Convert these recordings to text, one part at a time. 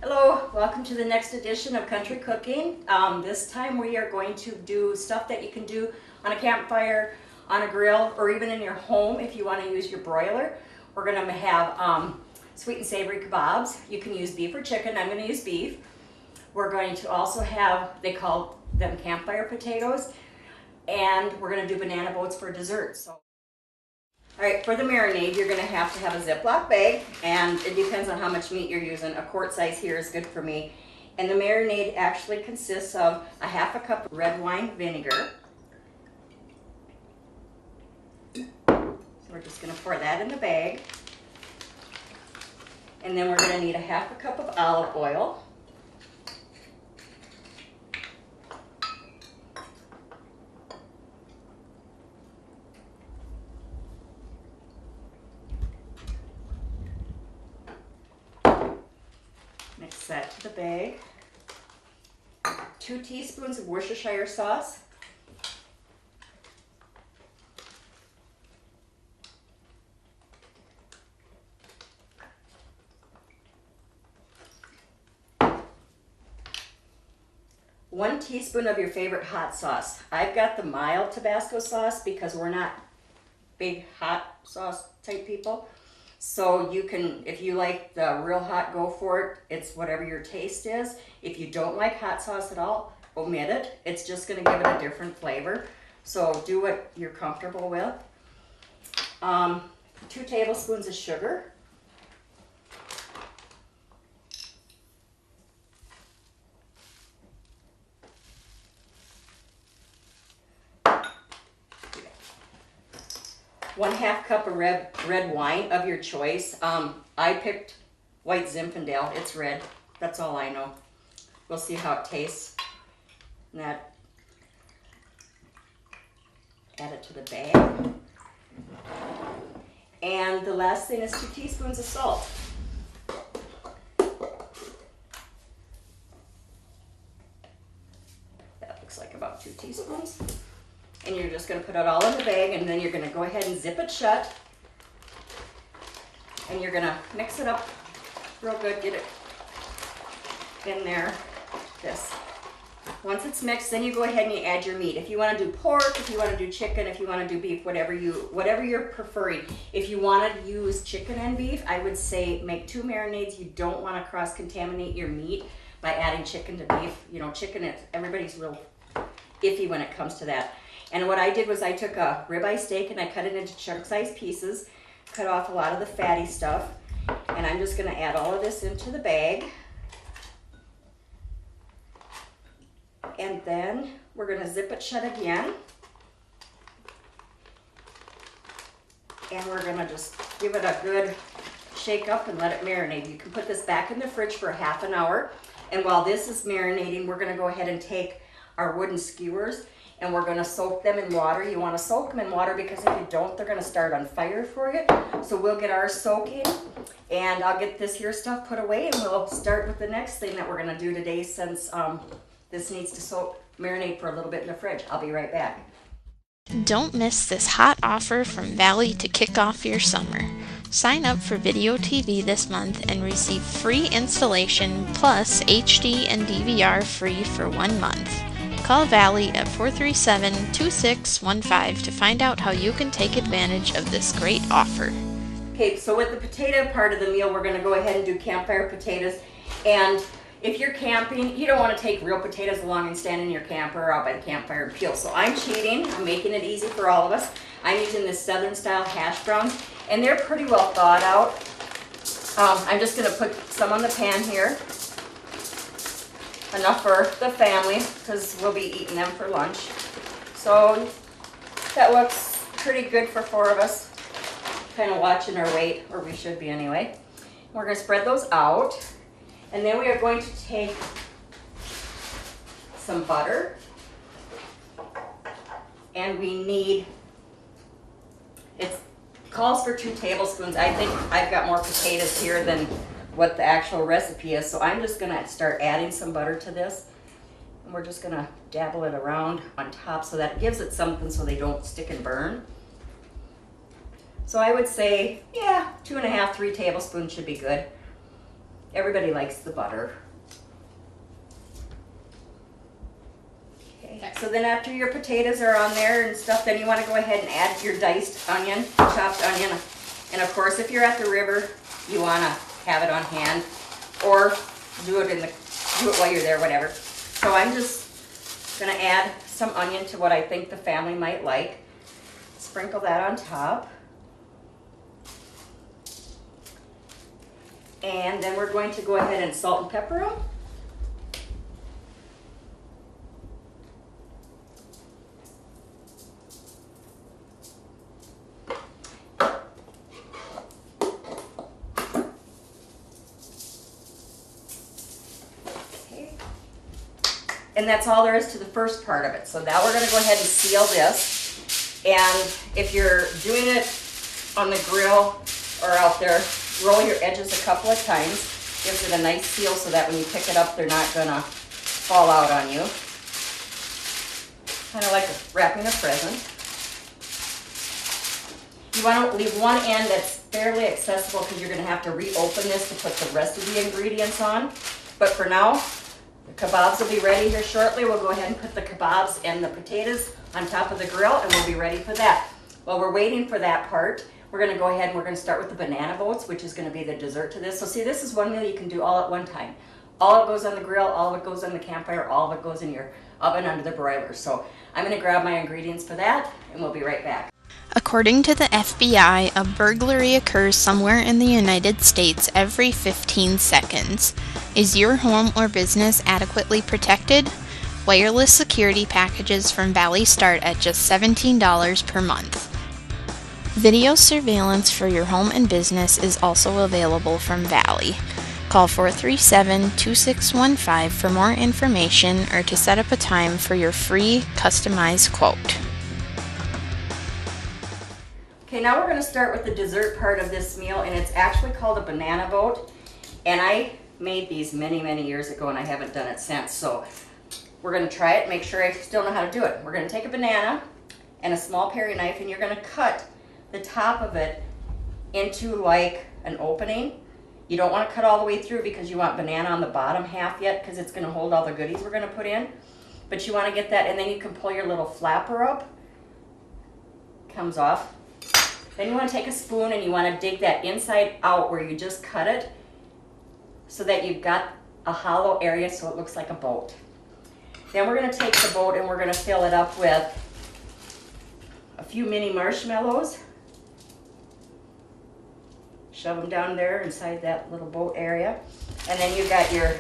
Hello, welcome to the next edition of Country Cooking. This time we are going to do stuff that you can do on a campfire, on a grill, or even in your home if you want to use your broiler. We're going to have sweet and savory kebabs. You can use beef or chicken. I'm going to use beef. We're going to also have, they call them campfire potatoes, and we're going to do banana boats for dessert. All right, for the marinade, you're gonna have a Ziploc bag, and it depends on how much meat you're using. A quart size here is good for me. And the marinade actually consists of a half a cup of red wine vinegar. So we're just gonna pour that in the bag. And then we're gonna need a half a cup of olive oil. Mix that to the bag. 2 teaspoons of Worcestershire sauce. One teaspoon of your favorite hot sauce. I've got the mild Tabasco sauce because we're not big hot sauce type people. So you can, if you like the real hot, go for it. It's whatever your taste is. If you don't like hot sauce at all, omit it. It's just gonna give it a different flavor. So do what you're comfortable with. 2 tablespoons of sugar. One half cup of red wine of your choice. I picked white Zinfandel. It's red. That's all I know. We'll see how it tastes. And that, add it to the bag. And the last thing is 2 teaspoons of salt. That looks like about 2 teaspoons. And you're just gonna put it all in the bag, and then you're gonna go ahead and zip it shut. And you're gonna mix it up real good, get it in there, this. Once it's mixed, then you go ahead and you add your meat. If you wanna do pork, if you wanna do chicken, if you wanna do beef, whatever you're preferring. If you wanna use chicken and beef, I would say make 2 marinades. You don't wanna cross-contaminate your meat by adding chicken to beef. You know, chicken, everybody's real iffy when it comes to that. And what I did was I took a ribeye steak and I cut it into chunk-sized pieces, cut off a lot of the fatty stuff, and I'm just gonna add all of this into the bag. And then we're gonna zip it shut again. And we're gonna just give it a good shake up and let it marinate. You can put this back in the fridge for half an hour. And while this is marinating, we're gonna go ahead and take our wooden skewers and we're gonna soak them in water. You wanna soak them in water because if you don't, they're gonna start on fire for you. So we'll get ours soaking, and I'll get this here stuff put away, and we'll start with the next thing that we're gonna do today, since this needs to marinate for a little bit in the fridge. I'll be right back. Don't miss this hot offer from Valley to kick off your summer. Sign up for Video TV this month and receive free installation plus HD and DVR free for 1 month. Call Valley at 437-2615 to find out how you can take advantage of this great offer. Okay, so with the potato part of the meal, we're gonna go ahead and do campfire potatoes. And if you're camping, you don't wanna take real potatoes along and stand in your camper out by the campfire and peel. So I'm cheating, I'm making it easy for all of us. I'm using this Southern style hash browns, and they're pretty well thawed out. I'm just gonna put some on the pan here. Enough for the family, because we'll be eating them for lunch. So that looks pretty good for 4 of us. Kind of watching our weight, or we should be anyway. We're gonna spread those out. And then we are going to take some butter. And we need, it calls for 2 tablespoons. I think I've got more potatoes here than what the actual recipe is. So I'm just gonna start adding some butter to this. And we're just gonna dabble it around on top so that it gives it something so they don't stick and burn. So I would say, yeah, 2 1/2, 3 tablespoons should be good. Everybody likes the butter. Okay, so then after your potatoes are on there and stuff, then you want to go ahead and add your diced onion, chopped onion. And of course, if you're at the river, you want to have it on hand, or do it while you're there, whatever. So I'm just gonna add some onion to what I think the family might like. Sprinkle that on top. And then we're going to go ahead and salt and pepper them. And that's all there is to the first part of it. So now we're going to go ahead and seal this. And if you're doing it on the grill or out there, roll your edges a couple of times. Gives it a nice seal so that when you pick it up, they're not going to fall out on you. Kind of like wrapping a present. You want to leave one end that's fairly accessible because you're going to have to reopen this to put the rest of the ingredients on. But for now, the kebabs will be ready here shortly. We'll go ahead and put the kebabs and the potatoes on top of the grill, and we'll be ready for that. While we're waiting for that part, we're going to go ahead and we're going to start with the banana boats, which is going to be the dessert to this. So see, this is one meal you can do all at one time. All of it goes on the grill, all of it goes on the campfire, all of it goes in your oven under the broiler. So I'm going to grab my ingredients for that, and we'll be right back. According to the FBI, a burglary occurs somewhere in the United States every 15 seconds. Is your home or business adequately protected? Wireless security packages from Valley start at just $17 per month. Video surveillance for your home and business is also available from Valley. Call 437-2615 for more information or to set up a time for your free customized quote. Okay, now we're going to start with the dessert part of this meal, and it's actually called a banana boat. And I made these many, many years ago, and I haven't done it since. So we're going to try it, make sure I still know how to do it. We're going to take a banana and a small paring knife, and you're going to cut the top of it into like an opening. You don't want to cut all the way through because you want banana on the bottom half yet, because it's going to hold all the goodies we're going to put in. But you want to get that, and then you can pull your little flapper up. Comes off. Then you want to take a spoon and you want to dig that inside out where you just cut it so that you've got a hollow area so it looks like a boat. Then we're going to take the boat and we're going to fill it up with a few mini marshmallows. Shove them down there inside that little boat area. And then you've got your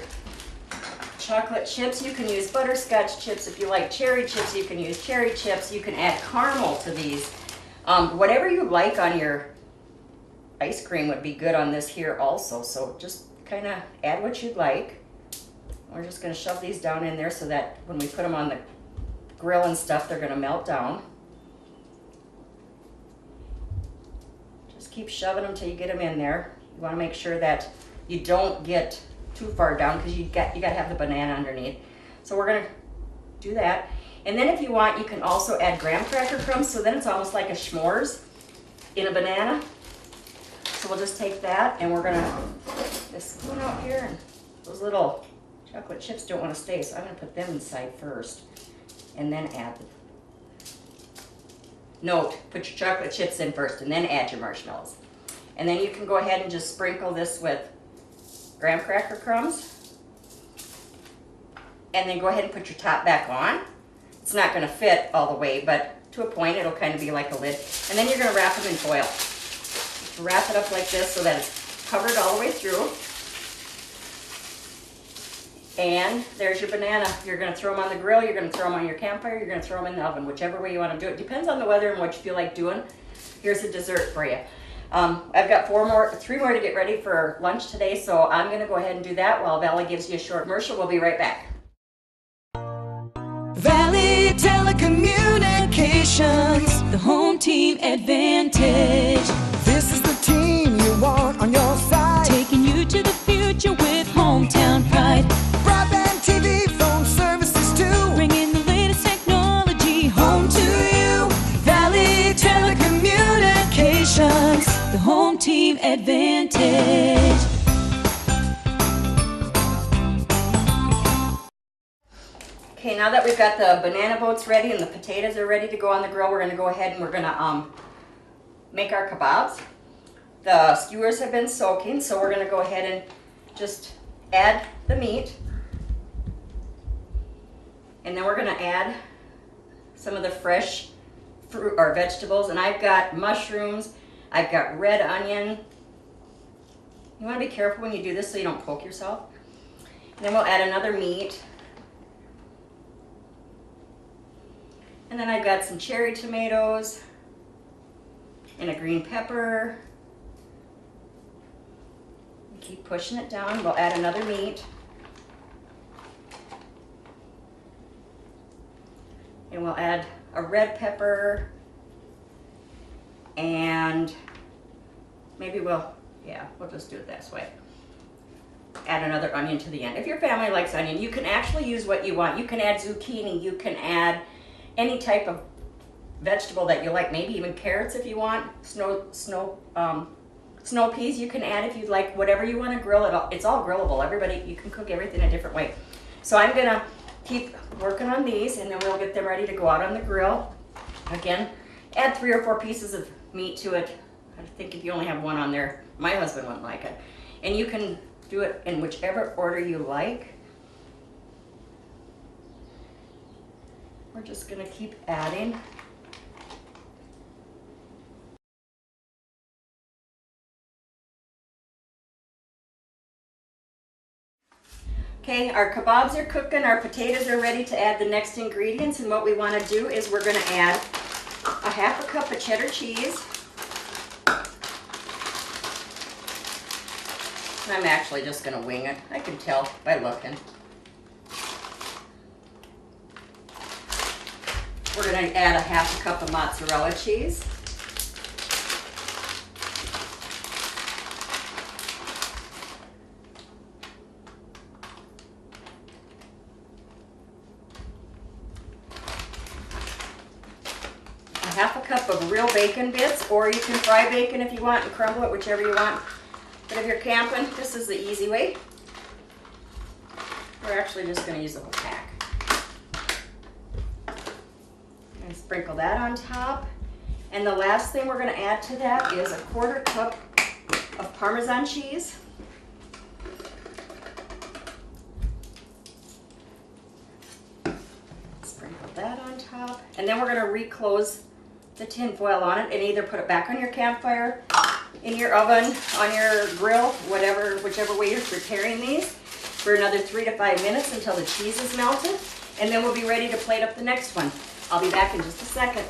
chocolate chips. You can use butterscotch chips. If you like cherry chips, you can use cherry chips. You can add caramel to these. Whatever you like on your ice cream would be good on this here also. So just kind of add what you'd like. We're just going to shove these down in there so that when we put them on the grill and stuff, they're going to melt down. Just keep shoving them till you get them in there. You want to make sure that you don't get too far down because you got to have the banana underneath. So we're going to do that. And then if you want, you can also add graham cracker crumbs, so then it's almost like a s'mores in a banana. So we'll just take that and we're gonna put this spoon out here, and those little chocolate chips don't want to stay, so I'm gonna put them inside first and then add them. Note, put your chocolate chips in first and then add your marshmallows. And then you can go ahead and just sprinkle this with graham cracker crumbs. And then go ahead and put your top back on. It's not going to fit all the way, but to a point it'll kind of be like a lid. And then you're going to wrap them in foil. Wrap it up like this so that it's covered all the way through. And there's your banana. You're going to throw them on the grill, you're going to throw them on your campfire, you're going to throw them in the oven, whichever way you want to do it. Depends on the weather and what you feel like doing. Here's a dessert for you. I've got three more to get ready for lunch today, so I'm going to go ahead and do that while Valley gives you a short commercial. We'll be right back. Valley Telecommunications, the home team advantage. This is the team you want on your side. Taking you to the future with hometown pride. Broadband, TV, phone services too. Bringing the latest technology home to you. Valley Telecommunications, the home team advantage. Okay, now that we've got the banana boats ready and the potatoes are ready to go on the grill, we're going to go ahead and we're going to make our kebabs. The skewers have been soaking, so we're going to go ahead and just add the meat. And then we're going to add some of the fresh fruit or vegetables. And I've got mushrooms, I've got red onion. You want to be careful when you do this so you don't poke yourself. And then we'll add another meat. And then I've got some cherry tomatoes and a green pepper. Keep pushing it down. We'll add another meat. And we'll add a red pepper. And maybe we'll just do it this way. Add another onion to the end. If your family likes onion, you can actually use what you want. You can add zucchini, you can add any type of vegetable that you like, maybe even carrots if you want. Snow peas you can add if you'd like, whatever you want to grill it. It's all grillable. Everybody, you can cook everything a different way. So I'm gonna keep working on these and then we'll get them ready to go out on the grill. Again, add 3 or 4 pieces of meat to it. I think if you only have one on there, my husband wouldn't like it. And you can do it in whichever order you like. We're just gonna keep adding. Okay, our kebabs are cooking, our potatoes are ready to add the next ingredients, and what we want to do is we're going to add a half a cup of cheddar cheese. I'm actually just going to wing it. I can tell by looking. We're going to add a half a cup of mozzarella cheese. A half a cup of real bacon bits, or you can fry bacon if you want and crumble it, whichever you want. But if you're camping, this is the easy way. We're actually just going to use the whole pack. And sprinkle that on top. And the last thing we're going to add to that is a 1/4 cup of Parmesan cheese. Sprinkle that on top. And then we're going to reclose the tin foil on it and either put it back on your campfire, in your oven, on your grill, whichever way you're preparing these, for another 3 to 5 minutes until the cheese is melted. And then we'll be ready to plate up the next one. I'll be back in just a second.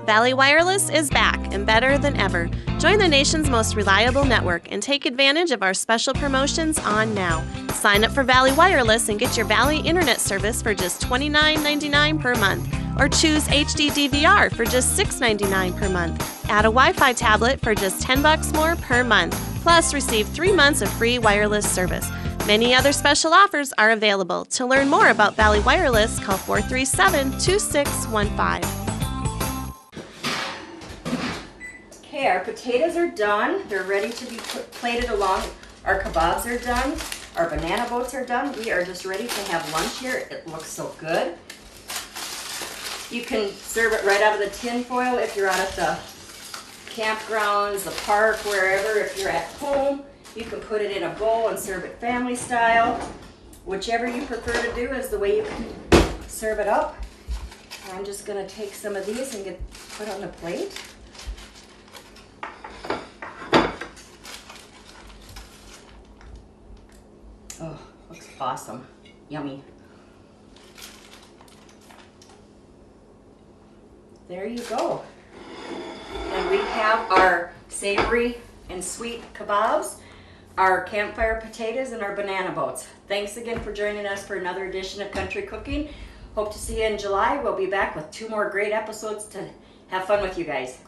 Valley Wireless is back and better than ever. Join the nation's most reliable network and take advantage of our special promotions on now. Sign up for Valley Wireless and get your Valley internet service for just $29.99 per month. Or choose HD DVR for just $6.99 per month. Add a Wi-Fi tablet for just $10 more per month. Plus, receive 3 months of free wireless service. Many other special offers are available. To learn more about Valley Wireless, call 437-2615. Okay, our potatoes are done. They're ready to be plated along. Our kebabs are done. Our banana boats are done. We are just ready to have lunch here. It looks so good. You can serve it right out of the tin foil if you're out at the campgrounds, the park, wherever. If you're at home, you can put it in a bowl and serve it family style. Whichever you prefer to do is the way you can serve it up. I'm just going to take some of these and get put on the plate. Oh, looks awesome. Yummy. There you go. And we have our savory and sweet kebabs, our campfire potatoes, and our banana boats. Thanks again for joining us for another edition of Country Cooking. Hope to see you in July. We'll be back with 2 more great episodes to have fun with you guys.